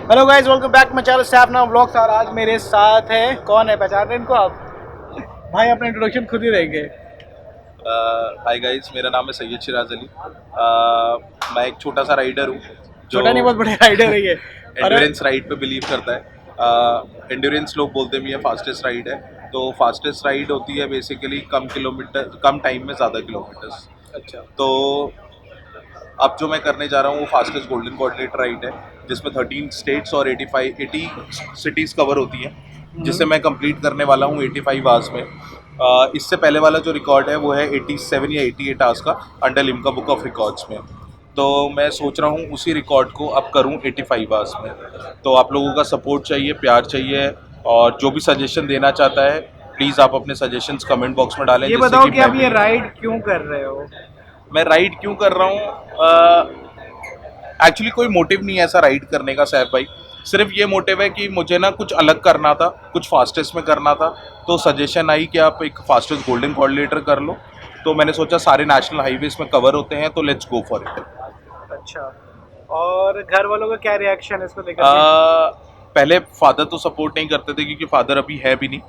Hello guys, welcome back my channel Saif now vlogs. और आज मेरे साथ है, कौन है, पहचान रहे हैं इनको आप? भाई अपना इंट्रोडक्शन खुद ही देंगे। हाय गाइस, मेरा नाम है सैयद शिराज अली। मैं एक छोटा सा राइडर हूँ जो छोटा नहीं, बहुत बड़े राइडर है ये। अरे एंड्योरेंस राइड पे बिलीव करता है। एंड्योरेंस लोग बोलते भी हैं फास्टेस्ट राइड है, तो फास्टेस्ट राइड होती है बेसिकली कम किलोमीटर कम टाइम में ज़्यादा किलोमीटर्स। अच्छा। तो अब जो मैं करने जा रहा हूँ वो फास्टेस्ट गोल्डन कोऑर्डिनेटर राइड है, जिसमें 13 स्टेट्स और 80 सिटीज़ कवर होती हैं, जिसे मैं कंप्लीट करने वाला हूँ 85 आवर्स में। इससे पहले वाला जो रिकॉर्ड है वो है 87 या 88 आवर्स का, under Limca book of records में। तो मैं सोच रहा हूँ उसी रिकॉर्ड को अब करूँ 85 आवर्स में। तो आप लोगों का सपोर्ट चाहिए, प्यार चाहिए, और जो भी सजेशन देना चाहता है प्लीज़ आप अपने सजेशंस कमेंट बॉक्स में डालें। ये जिससे बताओ कि कि मैं आप ये राइड क्यों कर रहे हो? मैं राइड क्यों कर रहा हूँ। एक्चुअली कोई मोटिव नहीं है ऐसा राइड करने का सैफ भाई। सिर्फ ये मोटिव है कि मुझे ना कुछ अलग करना था, कुछ फास्टेस्ट में करना था। तो सजेशन आई कि आप एक फास्टेस्ट गोल्डन कोऑर्डिनेटर कर लो। तो मैंने सोचा सारे नेशनल हाईवेज में कवर होते हैं, तो लेट्स गो फॉर इट। अच्छा। और घर वालों का क्या रिएक्शन है इसको लेकर के? पहले फादर तो सपोर्ट नहीं करते थे क्योंकि फादर अभी है भी नहीं,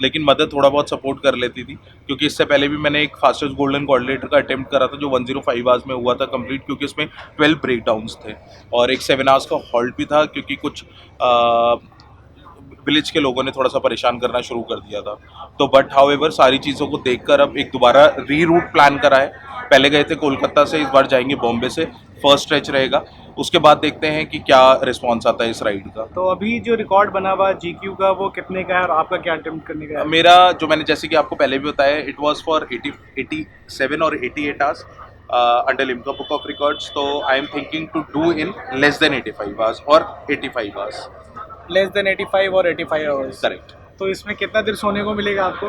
लेकिन मदर थोड़ा बहुत सपोर्ट कर लेती थी, क्योंकि इससे पहले भी मैंने एक फास्टेस्ट गोल्डन कोऑर्डिनेटर का अटेम्प्ट करा था जो 105 आवर्स में हुआ था कंप्लीट, क्योंकि इसमें 12 ब्रेकडाउन्स थे और एक 7 आवर्स का हॉल्ट भी था, क्योंकि कुछ विलेज के लोगों ने थोड़ा सा परेशान करना शुरू कर दिया था। तो बट हाउएवर सारी चीज़ों को देखकर अब एक दोबारा री रूट प्लान करा है। पहले गए थे कोलकाता से, इस बार जाएंगे बॉम्बे से। फर्स्ट स्ट्रेच रहेगा, उसके बाद देखते हैं कि क्या रिस्पॉन्स आता है इस राइड का। तो अभी जो रिकॉर्ड बना हुआ जीक्यू का, वो कितने का है और आपका क्या अटेम्प्ट करने का है? मेरा जो मैंने जैसे कि आपको पहले भी बताया, इट वाज फॉर 87 और 88 hours under Limca book of records. तो I am thinking to do in less than 85 hours और 85 आवर्स। लेस देन 85 और 85 आवर्स। करेक्ट। तो इसमें कितना देर सोने को मिलेगा आपको?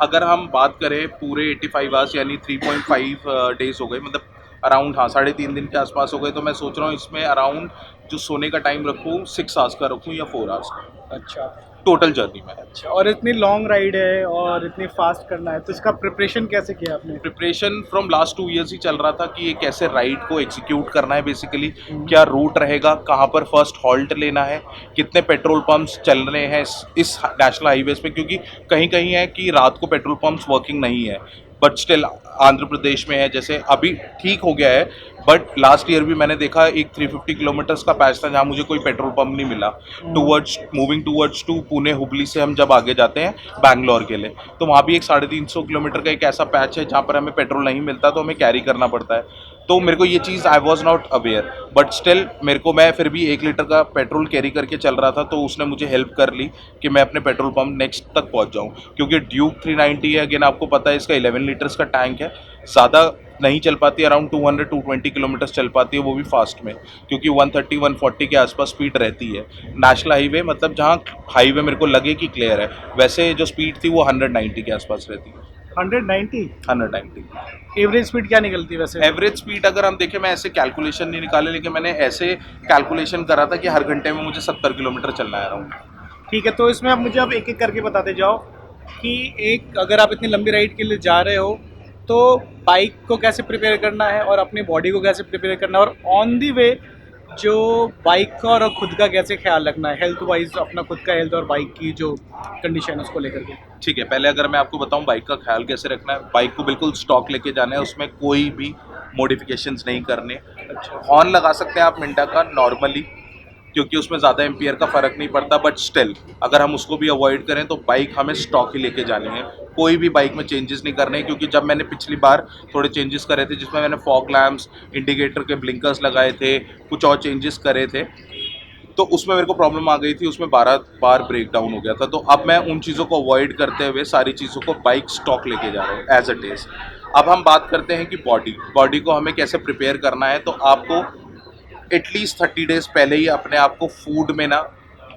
अगर हम बात करें पूरे 85 आवर्स यानी 3.5 डेज हो गए, मतलब अराउंड, हाँ, 3.5 दिन के आसपास हो गए। तो मैं सोच रहा हूँ इसमें अराउंड जो सोने का टाइम रखूँ 6 आवर्स का रखूँ या 4 आवर्स का, अच्छा। टोटल जर्नी में। अच्छा, और इतनी लॉन्ग राइड है और इतनी फास्ट करना है, तो इसका प्रिपरेशन कैसे किया आपने? Preparation from last 2 years he चल रहा था कि ये कैसे राइड को एग्जीक्यूट करना है बेसिकली, क्या रूट रहेगा, कहाँ पर फर्स्ट हॉल्ट लेना है, कितने पेट्रोल पंप्स चल रहे हैं इस नेशनल हाईवेज पे, क्योंकि कहीं कहीं है कि रात को पेट्रोल पंप्स वर्किंग नहीं है, बट स्टिल आंध्र प्रदेश में है, जैसे अभी ठीक हो गया है, बट लास्ट ईयर भी मैंने देखा एक 350 किलोमीटर्स का पैच था जहाँ मुझे कोई पेट्रोल पंप नहीं मिला। Moving towards to Pune Hubli से हम जब आगे जाते हैं बैंगलोर के लिए, तो वहाँ भी एक 350 किलोमीटर का एक ऐसा पैच है जहाँ पर हमें पेट्रोल नहीं मिलता, तो हमें कैरी करना पड़ता है। तो मेरे को ये चीज़ I was not aware, but still मैं फिर भी 1 लीटर का पेट्रोल कैरी करके चल रहा था, तो उसने मुझे हेल्प कर ली कि मैं अपने पेट्रोल पंप नेक्स्ट तक पहुंच जाऊं। क्योंकि ड्यूक 390 है, अगेन आपको पता है इसका 11 लीटर्स का टैंक है, ज़्यादा नहीं चल पाती, अराउंड 200-220 किलोमीटर्स चल पाती है, वो भी फास्ट में, क्योंकि 130-140 के आसपास स्पीड रहती है। नेशनल हाईवे मतलब जहाँ हाईवे मेरे को लगे कि क्लियर है, वैसे जो स्पीड थी वो 190 के आसपास रहती है। 190? 190 एवरेज स्पीड क्या निकलती है वैसे? एवरेज स्पीड अगर हम देखें, मैं ऐसे कैलकुलेशन नहीं निकाले, लेकिन मैंने ऐसे कैलकुलेशन करा था कि हर घंटे में मुझे 70 किलोमीटर चलना है अराउंड। ठीक है, तो इसमें आप मुझे अब एक एक करके बताते जाओ कि एक, अगर आप इतनी लंबी राइड के लिए जा रहे हो तो बाइक को कैसे प्रिपेयर करना है और अपनी बॉडी को कैसे प्रिपेयर करना है, और ऑन दी वे जो बाइक का और खुद का कैसे ख्याल रखना है, हेल्थ वाइज अपना खुद का हेल्थ और बाइक की जो कंडीशन है उसको लेकर के। ठीक है, पहले अगर मैं आपको बताऊं बाइक का ख्याल कैसे रखना है, बाइक को बिल्कुल स्टॉक लेके जाना है, उसमें कोई भी मॉडिफिकेशंस नहीं करने। अच्छा। हॉर्न लगा सकते हैं आप मिंटा का नॉर्मली, क्योंकि उसमें ज़्यादा एम्पियर का फ़र्क नहीं पड़ता, बट स्टिल अगर हम उसको भी अवॉइड करें तो बाइक हमें स्टॉक ही लेके जानी है, कोई भी बाइक में चेंजेस नहीं करने हैं। क्योंकि जब मैंने पिछली बार थोड़े चेंजेस करे थे, जिसमें मैंने फॉग लैम्प्स, इंडिकेटर के ब्लिंकर्स लगाए थे, कुछ और चेंजेस करे थे, तो उसमें मेरे को प्रॉब्लम आ गई थी, उसमें 12 बार ब्रेक डाउन हो गया था। तो अब मैं उन चीज़ों को अवॉइड करते हुए सारी चीज़ों को बाइक स्टॉक लेके जा रहा हूँ एज इट इज़। अब हम बात करते हैं कि बॉडी को हमें कैसे प्रिपेयर करना है। तो आपको एटलीस्ट 30 डेज पहले ही अपने आप को फूड में ना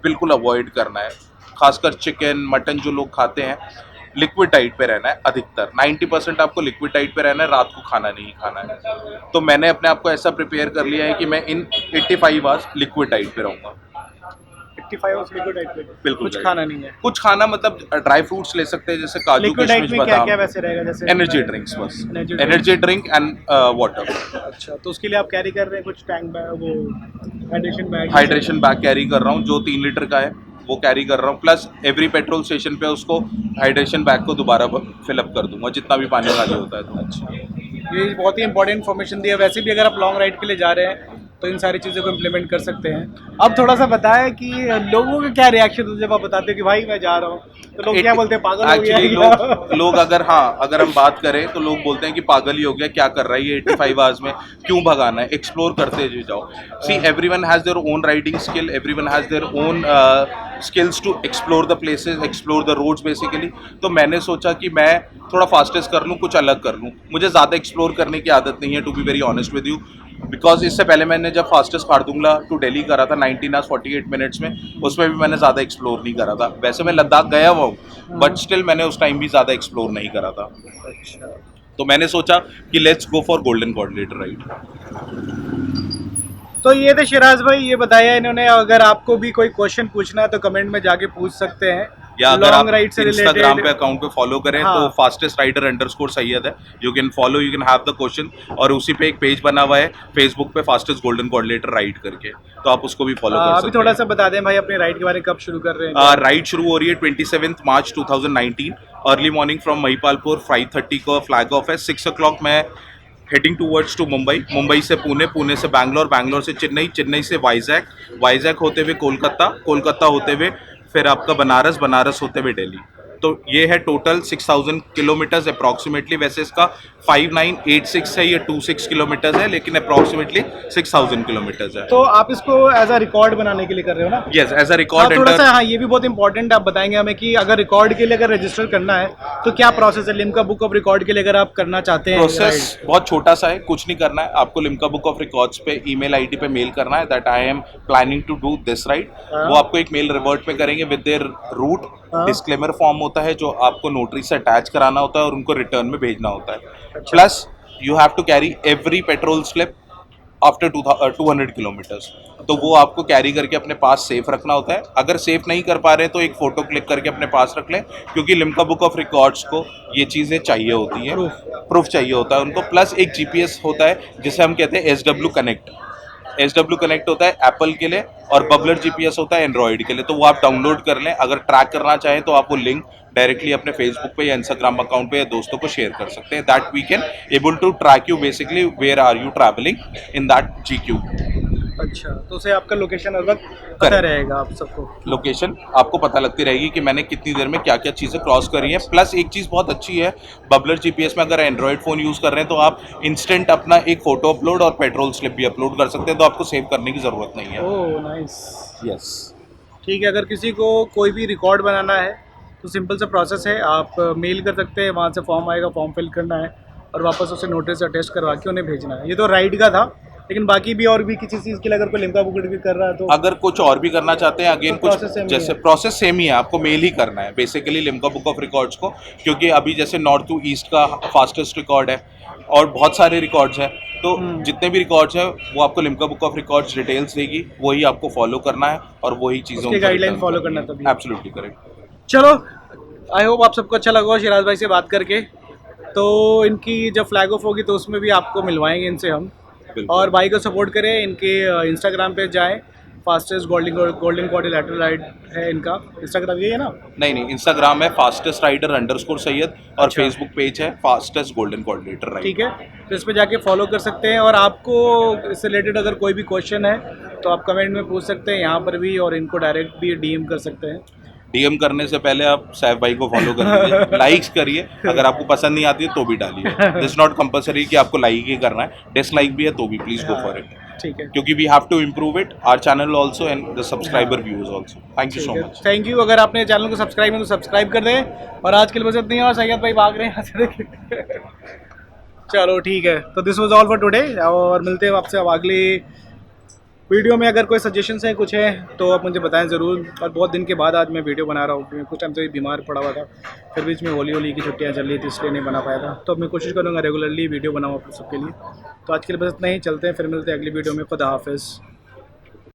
बिल्कुल अवॉइड करना है, खासकर चिकन मटन जो लोग खाते हैं। लिक्विड डाइट पे रहना है, अधिकतर 90% आपको लिक्विड डाइट पे रहना है, रात को खाना नहीं खाना है। तो मैंने अपने आप को ऐसा प्रिपेयर कर लिया है कि मैं इन 85 आवर्स लिक्विड डाइट पे रहूँगा। 85 लिक्विड डाइट में बिल्कुल कुछ खाना नहीं है। कुछ खाना मतलब ड्राई फ्रूट्स ले सकते हैं जैसे काजू लिक्विड डाइट किशमिश में क्या क्या बादाम, वैसे रहेगा जैसे एनर्जी ड्रिंक्स बस, Energy energy drink and water. अच्छा, तो उसके लिए आप कैरी कर रहे हैं कुछ टैंक बैग, वो hydration bag? Hydration bag carry कर रहा हूँ जो 3 लीटर का है वो कैरी कर रहा हूँ, प्लस एवरी पेट्रोल स्टेशन पे उसको हाइड्रेशन बैग को दोबारा फिलअप कर दूंगा जितना भी पानी खाली होता है। तो अच्छा, ये बहुत ही इंपॉर्टेंट इन्फॉर्मेशन दी है। वैसे भी अगर आप लॉन्ग राइड के लिए जा रहे हैं तो इन सारी चीज़ों को इम्प्लीमेंट कर सकते हैं। अब थोड़ा सा बताएं कि लोगों का क्या रिएक्शन होता है जब आप बताते हो कि भाई मैं जा रहा हूँ, तो लोग क्या बोलते हैं, पागल हो गया? एक्चुअली लोग अगर हम बात करें तो लोग बोलते हैं कि पागल ही हो गया, क्या कर रहा है ये 85 आवर्स में, क्यों भगाना है, एक्सप्लोर करते जाओ। See everyone has their own riding skill, everyone has their own skills to explore the places, explore the roads basically. तो मैंने सोचा कि मैं थोड़ा फास्टेस्ट कर लूँ, कुछ अलग कर लूँ। मुझे ज़्यादा एक्सप्लोर करने की आदत नहीं है, to be very honest with you, because इससे पहले मैंने जब फास्टेस्ट खारदुंगला टू दिल्ली करा था 19 आवर्स 48 मिनट्स में, उसमें भी मैंने ज़्यादा एक्सप्लोर नहीं करा था। वैसे मैं लद्दाख गया हुआ हूँ बट स्टिल मैंने उस टाइम भी ज़्यादा एक्सप्लोर नहीं करा था। अच्छा, तो मैंने सोचा कि let's go for golden coordinator ride. तो ये थे शिराज भाई, ये बताया इन्होंने। अगर आपको भी कोई क्वेश्चन पूछना है तो कमेंट में जाके पूछ सकते हैं, या अगर लॉन्ग आप राइड से इंस्टाग्राम पे रिलेटेड। अकाउंट पे फॉलो करें हाँ। तो फास्टेस्ट राइडर अंडरस्कोर सैयद है, you can follow, you can have the question. और उसी पे एक पेज बना हुआ है फेसबुक पे फास्टेस्ट गोल्डन कोऑर्डिनेटर राइड करके, तो आप उसको भी फॉलो कर अभी सकते थोड़ा हैं। सा बता दें भाई अपने राइड के बारे में, कब शुरू कर रहे हैं? राइड शुरू हो रही है 27 March 2019, early morning from Mahipalpur. 5:30 को फ्लैग ऑफ है, 6 o'clock मैं heading towards to Mumbai, Mumbai से पुणे, पुणे से बैंगलोर, बैंगलोर से चेन्नई, चेन्नई से वाइजैक, वाइजैक होते हुए कोलकाता, कोलकाता होते हुए फिर आपका बनारस, बनारस होते हुए दिल्ली। तो ये है टोटल 6000 किलोमीटर्स अप्रॉक्सीमेटली। वैसे इसका 5986 है, ये 26 किलोमीटर्स है, लेकिन अप्रॉक्सीमेटली 6000 किलोमीटर्स है। तो आप इसको एज अ रिकॉर्ड बनाने के लिए कर रहे हो ना? यस, एज अ हाँ, रिकॉर्ड थोड़ा सा, हाँ ये भी बहुत इंपॉर्टेंट है, आप बताएंगे हमें कि अगर रिकॉर्ड के लिए अगर रजिस्टर करना है तो क्या प्रोसेस है लिम्का बुक ऑफ रिकॉर्ड के लिए, अगर आप करना चाहते हैं? प्रोसेस बहुत छोटा सा है, कुछ नहीं करना है आपको। लिम्का बुक ऑफ रिकॉर्ड्स पे ईमेल आईडी पे मेल करना है that I am planning to do this ride. हाँ। वो आपको एक मेल रिवर्ट में करेंगे विद देयर रूट। हाँ। डिस्क्लेमर फॉर्म होता है जो आपको नोटरी से अटैच कराना होता है और उनको रिटर्न में भेजना होता है। अच्छा। Plus you have to carry every petrol slip after 200 kilometres, तो वो आपको कैरी करके अपने पास सेफ रखना होता है। अगर सेफ नहीं कर पा रहे तो एक फ़ोटो क्लिक करके अपने पास रख लें, क्योंकि लिम्का बुक ऑफ रिकॉर्ड्स को ये चीज़ें चाहिए होती हैं, प्रूफ चाहिए होता है उनको। प्लस एक जीपीएस होता है जिसे हम कहते हैं SW कनेक्ट। SW कनेक्ट होता है एप्पल के लिए और बबलर जीपीएस होता है एंड्रॉयड के लिए, तो वो आप डाउनलोड कर लें। अगर ट्रैक करना चाहें तो आप वो लिंक डायरेक्टली अपने फेसबुक पे या इंस्टाग्राम अकाउंट पे या दोस्तों को शेयर कर सकते हैं, that we can able to track you basically where are you travelling in that GQ। अच्छा, तो उसे आपका लोकेशन हर वक्त पता रहेगा आप सबको? लोकेशन आपको पता लगती रहेगी कि मैंने कितनी देर में क्या क्या चीज़ें क्रॉस करी हैं। प्लस एक चीज़ बहुत अच्छी है बबलर जीपीएस में, अगर एंड्रॉयड फ़ोन यूज़ कर रहे हैं तो आप इंस्टेंट अपना एक फ़ोटो अपलोड और पेट्रोल स्लिप भी अपलोड कर सकते हैं, तो आपको सेव करने की ज़रूरत नहीं है। Oh nice. यस, ठीक है, अगर किसी को कोई भी रिकॉर्ड बनाना है तो सिंपल सा प्रोसेस है, आप मेल कर सकते हैं, वहाँ से फॉर्म आएगा, फॉर्म फिल करना है और वापस उसे नोटिस अटैच करवा के उन्हें भेजना है। ये तो राइड का था, लेकिन बाकी भी और भी किसी चीज़ के लिए अगर कोई लिम्का बुक कर रहा है तो अगर कुछ और भी करना चाहते हैं अगेन तो कुछ process same ही जैसे है। प्रोसेस सेम ही है, आपको मेल ही करना है basically Limca book of records को, क्योंकि अभी जैसे नॉर्थ टू ईस्ट का फास्टेस्ट रिकॉर्ड है और बहुत सारे रिकॉर्ड्स हैं, तो जितने भी रिकॉर्ड्स हैं वो आपको Limca book of records details देगी, वही आपको फॉलो करना है और वही चीज़ों उसके गाइडलाइन फॉलो करना है तभी। Absolutely correct. चलो, आई होप आप सबको अच्छा लगा हो शिराज भाई से बात करके। तो इनकी जब फ्लैग ऑफ होगी तो उसमें भी आपको मिलवाएंगे इनसे हम। और भाई को सपोर्ट करें, इनके इंस्टाग्राम पे जाएं, फास्टेस्ट गोल्डन कोऑर्डिनेटर राइड है इनका इंस्टाग्राम, यही है ना? नहीं, इंस्टाग्राम है फास्टेस्ट राइडर अंडरस्कोर सैयद और अच्छा। फेसबुक पेज है फास्टेस्ट गोल्डन कोऑर्डिनेटर राइड। ठीक है, तो इस पर जाके फॉलो कर सकते हैं। और आपको इससे रिलेटेड अगर कोई भी क्वेश्चन है तो आप कमेंट में पूछ सकते हैं यहाँ पर भी, और इनको डायरेक्ट भी DM कर सकते हैं। DM करने से पहले आप सैफ भाई को फॉलो कर लीजिए, लाइक्स करिए, अगर आपको पसंद नहीं आती है तो भी डालिए, दिस नॉट कंपलसरी कि आपको लाइक ही करना है, डिसलाइक भी है तो भी प्लीज गो फॉर इट, ठीक है, क्योंकि we have to improve it our channel also and the subscriber views also. Thank you so much. Thank you. अगर आपने चैनल को सब्सक्राइब नहीं तो सब्सक्राइब कर दें। और आज के लिए बस इतना ही, और सैयद भाई भाग रहे हैं यहाँ से, देखिए। चलो ठीक है, तो this was all for today, और मिलते हैं आपसे अब अगली वीडियो में। अगर कोई सजेशंस है कुछ है तो आप मुझे बताएं ज़रूर। और बहुत दिन के बाद आज मैं वीडियो बना रहा हूँ, कुछ टाइम से बीमार पड़ा हुआ था, फिर बीच में होली की छुट्टियाँ चल रही थी इसलिए नहीं बना पाया था। तो अब मैं कोशिश करूँगा रेगुलरली वीडियो बनाऊँ आप सबके लिए। तो आज के लिए बस इतना ही, चलते हैं, फिर मिलते हैं अगली वीडियो में। खुदा हाफिज़।